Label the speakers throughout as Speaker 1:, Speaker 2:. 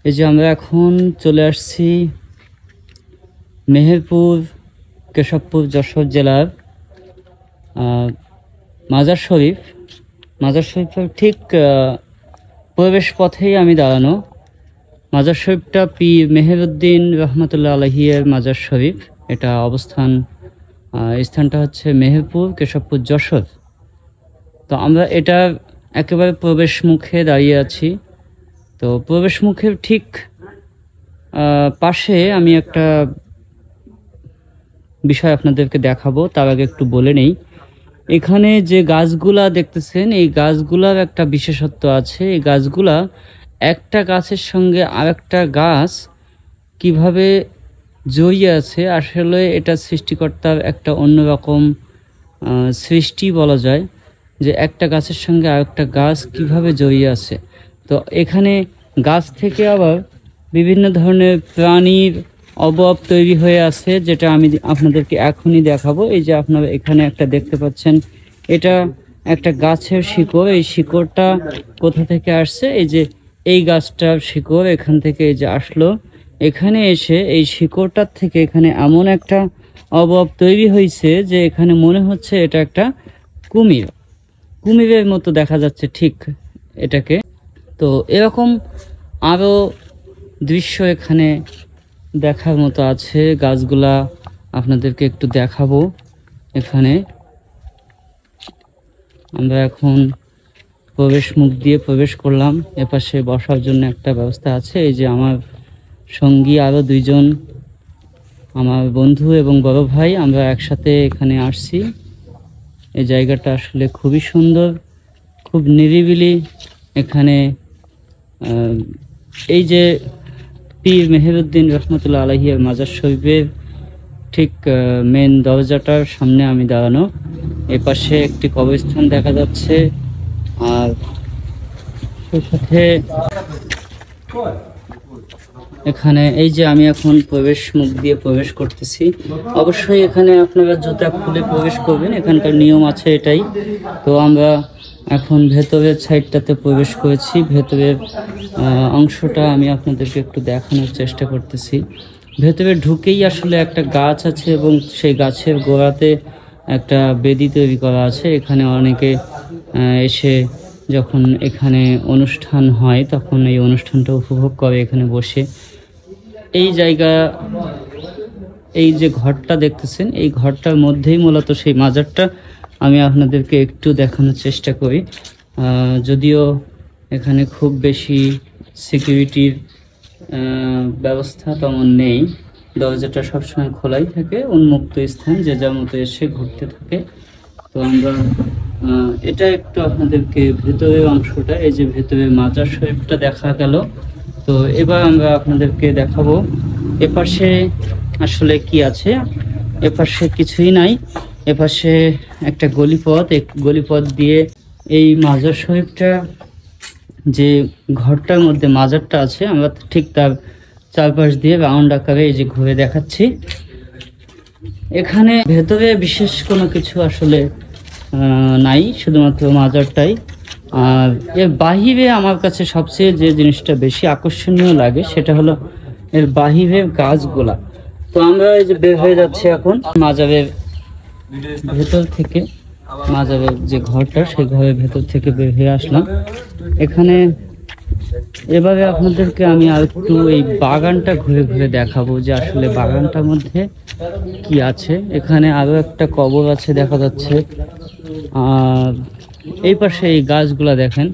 Speaker 1: এই যে আমরা এখন চলে আসছি মেহেরপুর কেশবপুর যশোর জেলার মাজার শরীফের ঠিক প্রবেশ পথেই আমি দাঁড়ানো। মাজার শরীফটা পীর মেহেরউদ্দিন রহমতুল্লাহ আলাইহির মাজার শরীফ। এটা স্থানটা হচ্ছে মেহেরপুর কেশবপুর যশোর। তো আমরা এটার একেবারে প্রবেশ মুখে দাঁড়িয়ে আছি। তো প্রবেশ মুখের ঠিক পাশে আমি একটা বিষয় আপনাদেরকে দেখাবো। তার আগে একটু বলে নেই, এখানে যে গাছগুলা দেখতেছেন এই গাছগুলার একটা বিশেষত্ব আছে। এই গাছগুলা একটা গাছের সঙ্গে আরেকটা গাছ কিভাবে জড়িয়ে আছে, আসলে এটা সৃষ্টিকর্তার একটা অন্যরকম সৃষ্টি বলা যায়, যে একটা গাছের সঙ্গে আরেকটা গাছ কিভাবে জড়িয়ে আছে। তো এখানে গাছ থেকে আবার বিভিন্ন ধরনের প্রাণীর অবয়ব তৈরি হয়ে আছে, যেটা আমি আপনাদেরকে এখনই দেখাবো। এই যে আপনারা এখানে একটা দেখতে পাচ্ছেন, এটা একটা গাছের শিকড়। এই শিকড়টা কোথা থেকে আসছে? এই যে এই গাছটার শিকড় এখান থেকে এই যে আসলো, এখানে এসে এই শিকড়টার থেকে এখানে এমন একটা অবয়ব তৈরি হয়েছে যে এখানে মনে হচ্ছে এটা একটা কুমিরের মতো দেখা যাচ্ছে ঠিক এটাকে। তো এরকম আরও দৃশ্য এখানে দেখার মতো আছে। গাছগুলা আপনাদেরকে একটু দেখাবো। এখানে আমরা এখন প্রবেশ মুখ দিয়ে প্রবেশ করলাম। এপাশে বসার জন্য একটা ব্যবস্থা আছে। এই যে আমার সঙ্গী আরও দুইজন আমার বন্ধু এবং বড় ভাই, আমরা একসাথে এখানে আসছি। এই জায়গাটা আসলে খুবই সুন্দর, খুব নিরিবিলি। এখানে এই যে পীর মেহেরউদ্দিন রহমতুল্লাহ আলাইহির মাজার শরীফের ঠিক মেন দরজাটার সামনে আমি দাঁড়ানো। এপাশে একটি কবরস্থান দেখা যাচ্ছে, আর সেই সাথে এখানে এই যে আমি এখন প্রবেশ মুখ দিয়ে প্রবেশ করতেছি। অবশ্যই এখানে আপনারা জুতা খুলে প্রবেশ করবেন, এখানকার নিয়ম আছে এটাই। তো আমরা এখন ভেতরের সাইডটাতে প্রবেশ করেছি। ভেতরের অংশটা আমি আপনাদেরকে একটু দেখানোর চেষ্টা করতেছি। ভেতরে ঢুকেই আসলে একটা গাছ আছে এবং সেই গাছের গোড়াতে একটা বেদি তৈরি করা আছে। এখানে অনেকে এসে যখন এখানে অনুষ্ঠান হয় তখন এই অনুষ্ঠানটা উপভোগ করে এখানে বসে। এই যে ঘরটা দেখতেছেন, এই ঘরটার মধ্যেই মূলত সেই মাজারটা। আমি আপনাদেরকে একটু দেখানোর চেষ্টা করি। যদিও এখানে খুব বেশি সিকিউরিটির ব্যবস্থা তেমন নেই, দরজাটা সবসময় খোলাই থাকে, উন্মুক্ত স্থান, যে যার মতো এসে ঘুরতে থাকে। তো আমরা এটা একটু আপনাদেরকে ভেতরের অংশটা, এই যে ভেতরের মাজার শরীফটা দেখা গেল। তো এবার আমরা আপনাদেরকে দেখাবো এপাশে আসলে কি আছে। এপাশে কিছুই নাই, এপাশে একটা গলিপথ। এই গলিপথ দিয়ে এই মাজার শরীফটা, যে ঘরটার মধ্যে মাজারটা আছে, আমরা ঠিক তার চারপাশ দিয়ে রাউন্ড আকারে এই যে ঘুরে দেখাচ্ছি। এখানে ভেতরে বিশেষ কোনো কিছু আসলে নাই, শুধুমাত্র মাজারটাই। আর এর বাহিরে আমার কাছে সবচেয়ে যে জিনিসটা বেশি আকর্ষণীয় লাগে সেটা হলো এর বাহিরের গাছগুলা। তো আমরা এই যে বের হয়ে যাচ্ছি এখন মাজারের ভেতর থেকে। মাজারের যে ঘরটা, সেই ঘরের ভেতর থেকে বের হয়ে আসলাম। এখানে এবারে আপনাদেরকে আমি আর একটু এই বাগানটা ঘুরে ঘুরে দেখাবো, যে আসলে বাগানটার মধ্যে কি আছে। এখানে আরো একটা কবর আছে দেখা যাচ্ছে। আর এই পাশে এই গাছগুলা দেখেন,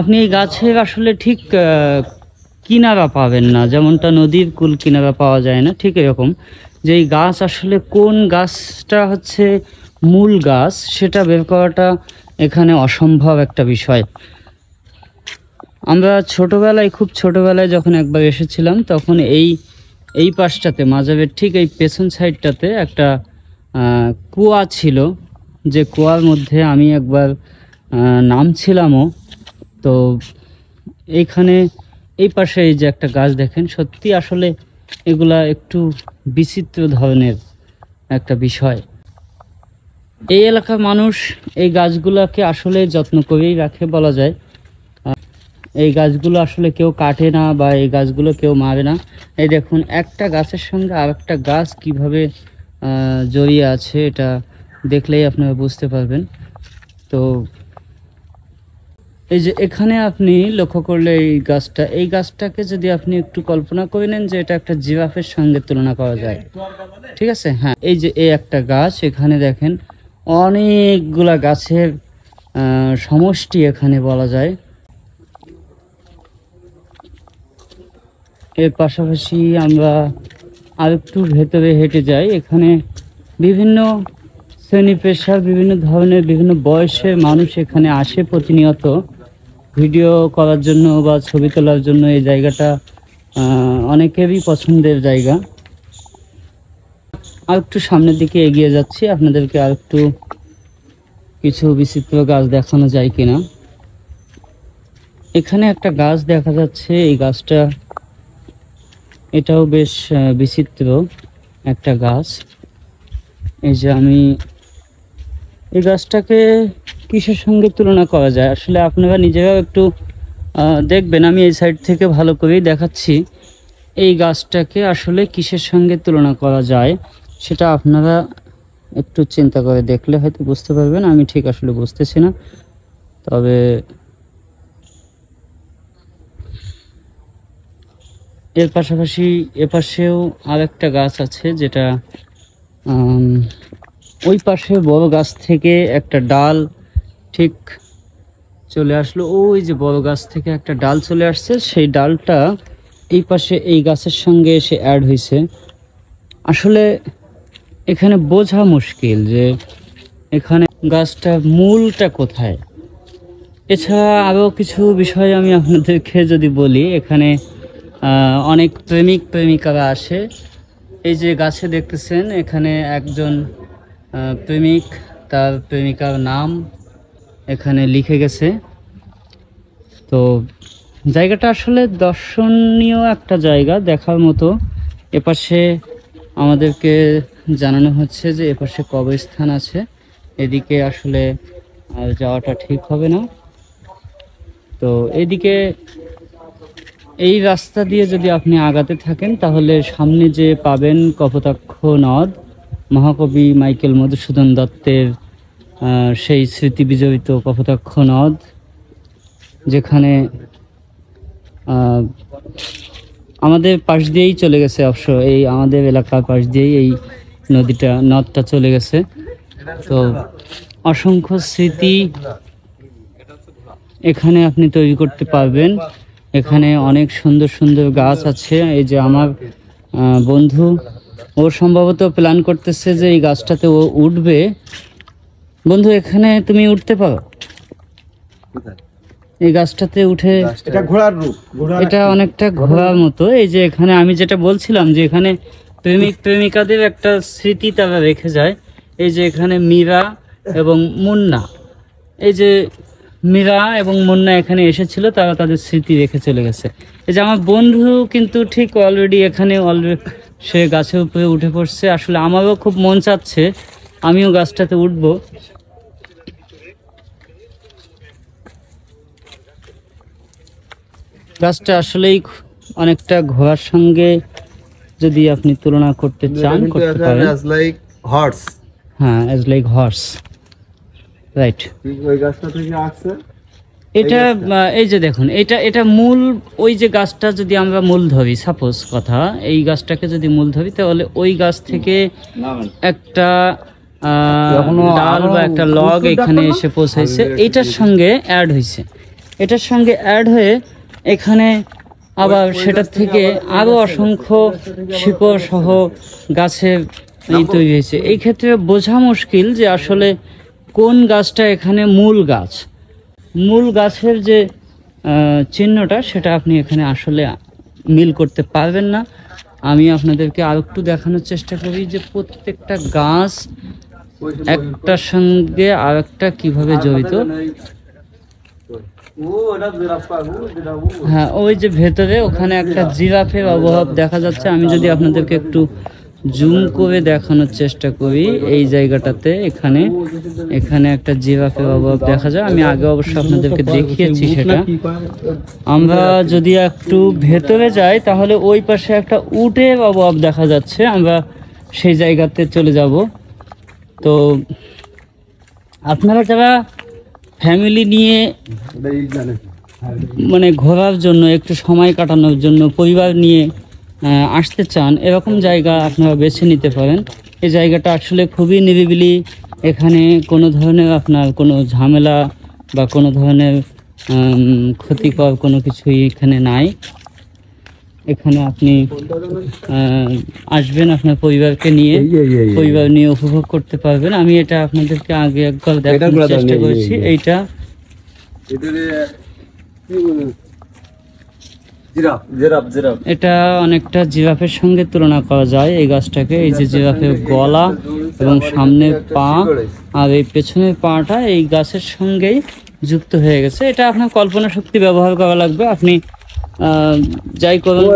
Speaker 1: আপনি এই গাছের আসলে ঠিক কিনারা পাবেন না, যেমনটা নদীর কুল কিনারা পাওয়া যায় না, ঠিক এরকম যে এই গাছ আসলে কোন গাছটা হচ্ছে মূল গাছ সেটা বের করাটা এখানে অসম্ভব একটা বিষয়। আমরা খুব ছোটবেলায় যখন একবার এসেছিলাম, তখন এই পাশটাতে মাজারের ঠিক এই পেছন সাইডটাতে একটা কুয়া ছিল, যে কুয়ার মধ্যে আমি একবার নামছিলামও। তো এইখানে এই পাশে এই যে একটা গাছ দেখেন, সত্যি আসলে এগুলা একটু বিচিত্র ধরনের একটা বিষয়। এই এলাকার মানুষ এই গাছগুলাকে আসলে যত্ন করেই রাখে বলা যায়। এই গাছগুলো আসলে কেউ কাটে না বা এই গাছগুলো কেউ মারে না। এই দেখুন একটা গাছের সঙ্গে আর একটা গাছ কীভাবে জড়িয়ে আছে, এটা দেখলেই আপনারা বুঝতে পারবেন। তো এই যে এখানে আপনি লক্ষ্য করলে এই গাছটাকে যদি আপনি একটু কল্পনা করে নেন যে এটা একটা জিরাফের সঙ্গে তুলনা করা যায়, ঠিক আছে? হ্যাঁ, এই যে এই একটা গাছ, এখানে দেখেন অনেকগুলা গাছের সমষ্টি এখানে বলা যায়। এর পাশাপাশি আমরা আরেকটু ভেতরে হেঁটে যাই। এখানে বিভিন্ন শ্রেণী পেশার, বিভিন্ন ধরনের, বিভিন্ন বয়সের মানুষ এখানে আসে প্রতিনিয়ত ভিডিও করার জন্য বা ছবি তোলার জন্য। এই জায়গাটা অনেকেরই পছন্দের জায়গা। আর একটু সামনের দিকে এগিয়ে যাচ্ছি, আপনাদেরকে আর একটু কিছু বিচিত্র গাছ দেখানো যায় কিনা। এখানে একটা গাছ দেখা যাচ্ছে, এই গাছটা এটাও বেশ বিচিত্র একটা গাছ। এই যে আমি এই গাছটাকে কিসের সঙ্গে তুলনা করা যায় আসলে আপনারা নিজেরাও একটু দেখবেন। আমি এই সাইড থেকে ভালো করেই দেখাচ্ছি। এই গাছটাকে আসলে কিসের সঙ্গে তুলনা করা যায় সেটা আপনারা একটু চিন্তা করে দেখলে হয়তো বুঝতে পারবেন। আমি ঠিক আসলে বুঝতেছি না, তবে এর পাশাপাশি এপাশেও আরেকটা গাছ আছে, যেটা ওই পাশে বড় গাছ থেকে একটা ডাল ঠিক চলে আসলো। ওই যে বড় গাছ থেকে একটা ডাল চলে আসছে, সেই ডালটা এই পাশে এই গাছের সঙ্গে এসে অ্যাড হয়েছে। আসলে এখানে বোঝা মুশকিল যে এখানে গাছটার মূলটা কোথায়। এছাড়া আরও কিছু বিষয় আমি আপনাদেরকে যদি বলি, এখানে অনেক প্রেমিক প্রেমিকারা আসে। এই যে গাছে দেখতেছেন, এখানে একজন প্রেমিক তার প্রেমিকার নাম এখানে লিখে গেছে। তো জায়গাটা আসলে দর্শনীয় একটা জায়গা, দেখার মতো। এপাশে আমাদেরকে জানানো হচ্ছে যে এপাশে কবরস্থান আছে, এদিকে আসলে যাওয়াটা ঠিক হবে না। তো এদিকে এই রাস্তা দিয়ে যদি আপনি আগাতে থাকেন তাহলে সামনে যে পাবেন কপোতাক্ষ নদ, মহাকবি মাইকেল মধুসূদন দত্তের সেই স্মৃতি বিজড়িত কপোতাক্ষ নদ, যেখানে আমাদের পাশ দিয়েই চলে গেছে। অবশ্য এই আমাদের এলাকার পাশ দিয়েই এই নদটা চলে গেছে। তো অসংখ্য স্মৃতি এখানে আপনি তৈরি করতে পারবেন। এখানে অনেক সুন্দর সুন্দর গাছ আছে। এই যে আমার বন্ধু, ও সম্ভবত প্ল্যান করতেছে যে এই গাছটাতে ও উঠবে। বন্ধু, এখানে তুমি উঠতে পারো? এই গাছটাতে উঠে এটা অনেকটা ঘোড়ার মতো। এই যে এখানে আমি যেটা বলছিলাম যে এখানে প্রেমিক প্রেমিকাদের একটা স্মৃতি তারা রেখে যায়। এই যে এখানে মীরা এবং মুন্না, এই যে মীরা এবং মুন্না এখানে এসেছিল, তারা তাদের স্মৃতি রেখে চলে গেছে। এই যে আমার বন্ধু কিন্তু ঠিক অলরেডি এখানে সে গাছের উপরে উঠে পড়ছে। আসলে আমারও খুব মন চাচ্ছে আমিও গাছটাতে উঠবো। গাছটা আসলেই অনেকটা ঘোড়ার সঙ্গে যদি আপনি তুলনা করতে চান করতে পারেন। হ্যাঁ, অ্যাজ লাইক হর্স, রাইট। ওই গাছটা থেকে আসছে এটা। এই যে দেখুন, এটা মূল। ওই যে গাছটা যদি আমরা মূল ধরি, সাপোজ কথা, এই গাছটাকে যদি মূল ধরি তাহলে ওই গাছ থেকে একটা ডাল বা একটা লগ এখানে এসে পৌঁছাইছে, এইটার সঙ্গে অ্যাড হয়েছে। এটার সঙ্গে অ্যাড হয়ে এখানে আবার সেটার থেকে আরও অসংখ্য শিকড় সহ গাছের তৈরি হয়েছে। এই ক্ষেত্রে বোঝা মুশকিল যে আসলে কোন গাছটা এখানে মূল গাছ। মূল গাছের যে চিহ্নটা, সেটা আপনি এখানে আসলে মিল করতে পারবেন না। আমি আপনাদেরকে আর একটু দেখানোর চেষ্টা করি যে প্রত্যেকটা গাছ একটার সঙ্গে আরেকটা কিভাবে জড়িত। হ্যাঁ, ওই যে ভেতরে ওখানে একটা জিরাফের অবয়ব দেখা যাচ্ছে। আমি যদি আপনাদেরকে একটু জুম করে দেখানোর চেষ্টা করি এই জায়গাটাতে। এখানে এখানে একটা জিরাফের অভাব দেখা যায়, আমি আগে অবশ্য আপনাদেরকে দেখিয়েছি সেটা। আমরা যদি একটু ভেতরে যাই তাহলে ওই পাশে একটা উটের অভাব দেখা যাচ্ছে, আমরা সেই জায়গাতে চলে যাব। তো আপনারা যারা ফ্যামিলি নিয়ে মানে ঘোরার জন্য, একটু সময় কাটানোর জন্য পরিবার নিয়ে আসতে চান, এরকম জায়গা আপনারা বেছে নিতে পারেন। এই জায়গাটা আসলে খুবই নিরিবিলি, এখানে কোনো ধরনের আপনার কোনো ঝামেলা বা কোনো ধরনের ক্ষতিকর কোনো কিছুই এখানে নাই। এখানে আপনি আসবেন আপনার পরিবারকে নিয়ে, পরিবার নিয়ে উপভোগ করতে পারবেন। আমি এটা আপনাদেরকে আগে একবার দেখানোর চেষ্টা করেছি। এইটা এটা অনেকটা জিরাফের সঙ্গে তুলনা করা যায় এই গাছটাকে। এই যে জিরাফের গলা এবং সামনের পা আর এই পেছনের পাটা এই গাছের সঙ্গেই যুক্ত হয়ে গেছে। এটা আপনার কল্পনা শক্তি ব্যবহার করা লাগবে। আপনি যাই করুন,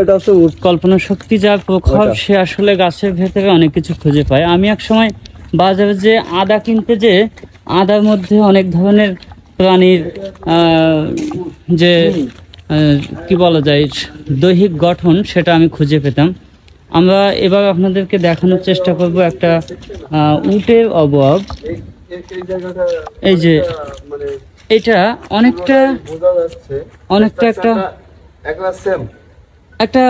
Speaker 1: কল্পনা শক্তি যা প্রখর সে আসলে গাছের ভেতরে অনেক কিছু খুঁজে পায়। আমি এক সময় বাজারে যে আদা কিনতে, যে আদার মধ্যে অনেক ধরনের প্রাণীর যে কি বলা যায় দৈহিক গঠন, সেটা আমি খুঁজে পেতাম। আমরা এবার আপনাদেরকে দেখানোর চেষ্টা করব একটা উটের অভাব। এই যে এটা অনেকটা একটা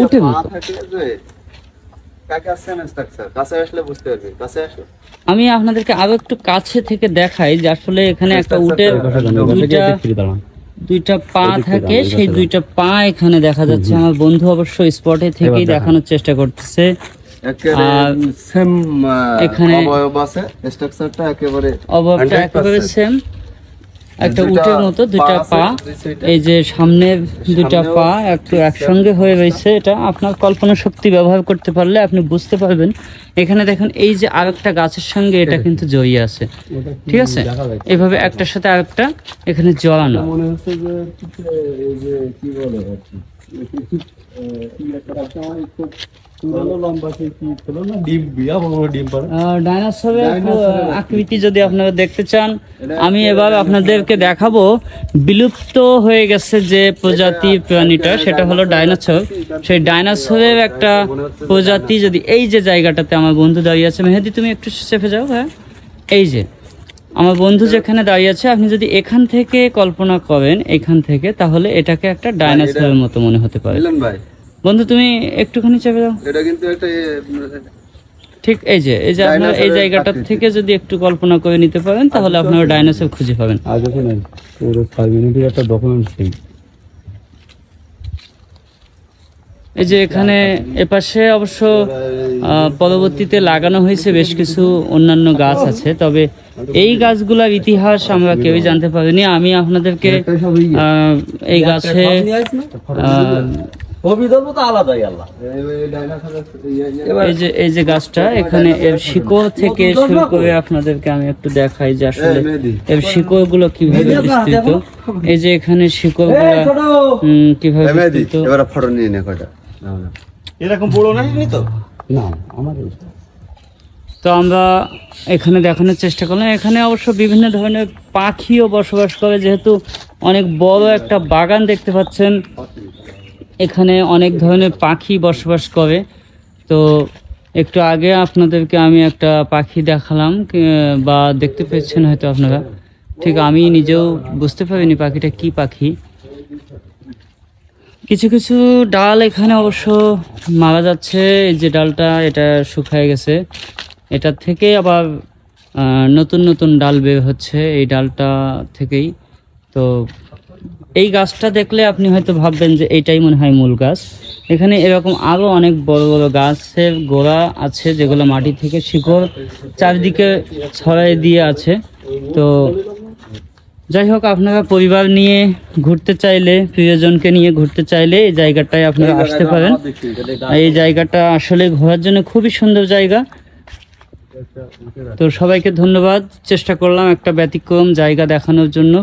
Speaker 1: উটের মতো। আমি আপনাদেরকে আরো একটু কাছে থেকে দেখাই যে আসলে এখানে একটা উটের দুইটা পা থাকে, সেই দুইটা পা এখানে দেখা যাচ্ছে। আমার বন্ধু অবশ্য স্পটে থেকেই দেখানোর চেষ্টা করতেছে। এখানে অভাবটা একেবারে সেম, একটা উটের মতো দুইটা পা। এই যে সামনের দুইটা পা একটু একসঙ্গে হয়ে রয়েছে। এটা আপনার কল্পনা শক্তি ব্যবহার করতে পারলে আপনি বুঝতে পারবেন। এখানে দেখেন এই যে আরেকটা গাছের সঙ্গে এটা কিন্তু জড়িয়ে আছে, ঠিক আছে? এইভাবে একটার সাথে আরেকটা এখানে জড়ানো। ডাইনোসরের আকৃতি যদি আপনারা দেখতে চান, আমি এবার আপনাদেরকে দেখাবো বিলুপ্ত হয়ে গেছে যে প্রজাতি প্রাণীটা, সেটা হলো ডাইনোসর। সেই ডাইনোসরের একটা প্রজাতি যদি এই যে জায়গাটাতে আমার বন্ধু দাঁড়িয়ে আছে, মেহেদি তুমি একটু চেপে যাও। হ্যাঁ, এই যে আমার বন্ধু যেখানে দাঁড়িয়ে আছে, আপনি যদি এখান থেকে কল্পনা করেন এখান থেকে, তাহলে এটাকে একটা ডাইনোসরের মতো মনে হতে পারে। বন্ধু তুমি একটুখানি চেপে যাও। এটা কিন্তু একটা ঠিক এই যে আপনারা এই জায়গাটা থেকে যদি একটু কল্পনা করে নিতে পারেন, তাহলে আপনারা ডাইনোসর খুঁজে পাবেন। এই যে এখানে এপাশে অবশ্য পরবর্তীতে লাগানো হয়েছে বেশ কিছু অন্যান্য গাছ আছে, তবে এই গাছগুলার ইতিহাস আমরা কেউই জানতে পারিনি। আমি আপনাদেরকে এই গাছে এই যে গাছটা, এখানে এর শিকড় থেকে শুরু করে আপনাদেরকে আমি একটু দেখাই যে আসলে এর শিকড় গুলো কিভাবে বিস্তৃত। এই যে এখানে শিকড় গুলা কিভাবে বিস্তৃত। তো আমরা এখানে দেখানোর চেষ্টা করলাম। এখানে অবশ্য বিভিন্ন ধরনের পাখিও বসবাস করে, যেহেতু অনেক বড় একটা বাগান দেখতে পাচ্ছেন, এখানে অনেক ধরনের পাখি বসবাস করে। তো একটু আগে আপনাদেরকে আমি একটা পাখি দেখালাম, বা দেখতে পেয়েছেন হয়তো আপনারা, ঠিক আমি নিজেও বুঝতে পারিনি পাখিটা কি পাখি। কিছু কিছু ডাল এখানে অবশ্য মারা যাচ্ছে, এই যে ডালটা এটা শুকিয়ে গেছে, এটা থেকে আবার নতুন নতুন ডাল বের হচ্ছে এই ডালটা থেকেই। তো এই গাছটা দেখলে আপনি হয়তো ভাববেন যে এইটাই মনে হয় মূল গাছ। এখানে এরকম আরো অনেক বড় বড় গাছের গোড়া আছে, যেগুলো মাটি থেকে শিকড় চারিদিকে ছড়াই দিয়ে আছে। তো যাই হোক, আপনারা পরিবার নিয়ে ঘুরতে চাইলে, প্রিয়জনকে নিয়ে ঘুরতে চাইলে এই জায়গাটায় আপনারা আসতে পারেন। এই জায়গাটা আসলে ঘোরার জন্য খুবই সুন্দর জায়গা। তো সবাইকে ধন্যবাদ। চেষ্টা করলাম একটা ব্যতিক্রম জায়গা দেখানোর জন্য।